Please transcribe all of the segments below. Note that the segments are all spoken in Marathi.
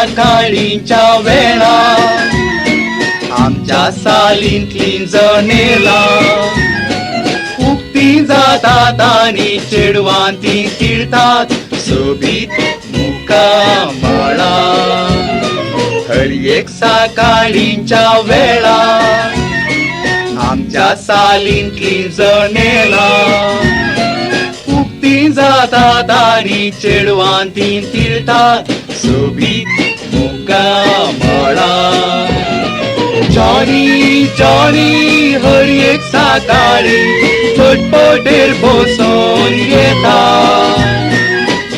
सकाळींच्या वेळा आमच्या सालींतली जनेला उक्ती जातात आणि चेडवां ती तिळतात सोबीत मुक्कामाळा हर एक सकाळींच्या वेळा आमच्या सालींतली जनेला उक्ती जातात आणि चेडवां ती तिळतात सोबीत मुक्कामाळा जॉनी जॉनी हर एक सकाळी फटफटेर बसून येता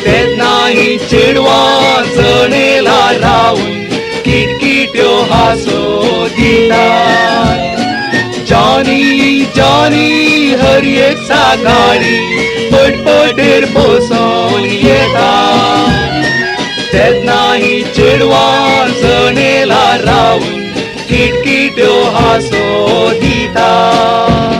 तेन्नाही चेडवां जनेला रावून किटकिट्यो हांसो दितात जॉनी जॉनी हर एक सकाळी फटफटेर बसून येता तेन्नाही चेडवां जनेला रावून किटकिट्यो हांसो दितात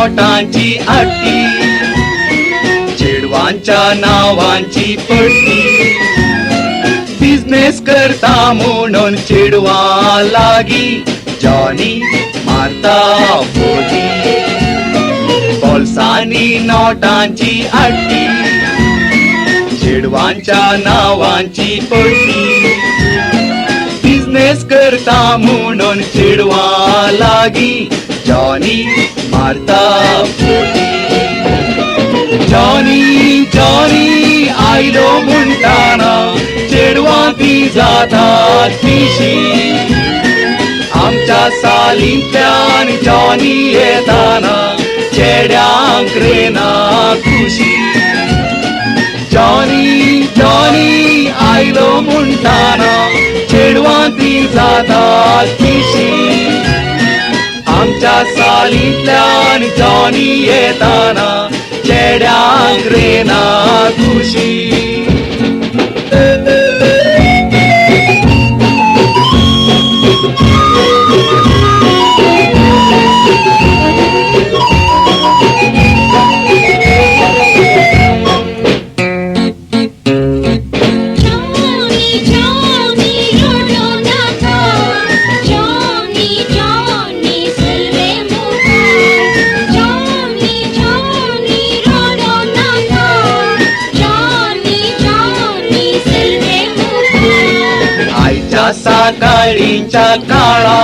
नोटांची आटी चेडवांच्या नावांची पट्टी बिझनेस करता म्हणून चेडवां लागी जॉनी मारता बोली बोल्सांनी नोटांची आटी चेडवांच्या नावांची पट्टी बिझनेस करता म्हणून चेडवां लागी जॉनी मारता जॉनी जॉनी आयलो म्हणटाना चेडवां ती जातात पिशी आमच्या सालींतल्यान जॉनी येताना चेड्यांक रेना खुशी जॉनी जॉनी आयलो म्हणटाना चेडवां ती जातात पिशी आमच्या सालींतल्यान जॉनी येताना चेड्यांक रेना खुशी सकाळींच्या काळा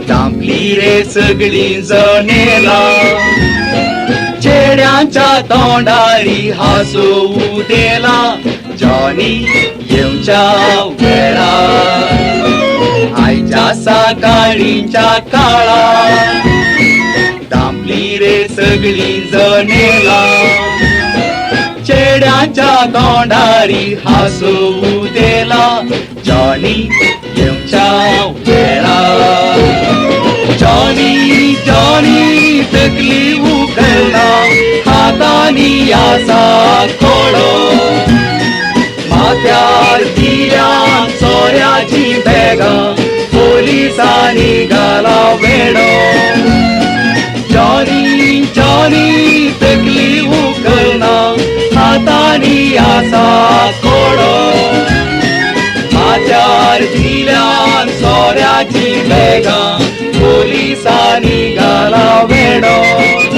दांपली रे सगळी जनेला चेड्यांच्या तोंडारी हांसो उदेला जॉनी येवच्या वेळा आयच्या सकाळींच्या काळा दांपली रे सगळी जनेला चेड्यांच्या तोंडारी हांसो उदेला जॉनी येवच्या वेळा जॉनी जॉनी तकली उखलना हातांनी आसा खोळो माथ्यार दिल्यान सोऱ्याची बॅगां पोलिसांनी घाला वेडो जॉनी जॉनी तकली उखलना हातांनी आसा खोळो माथ्यार दिल्यान सोऱ्याची बॅगां पोलिसांनी घाला वेडो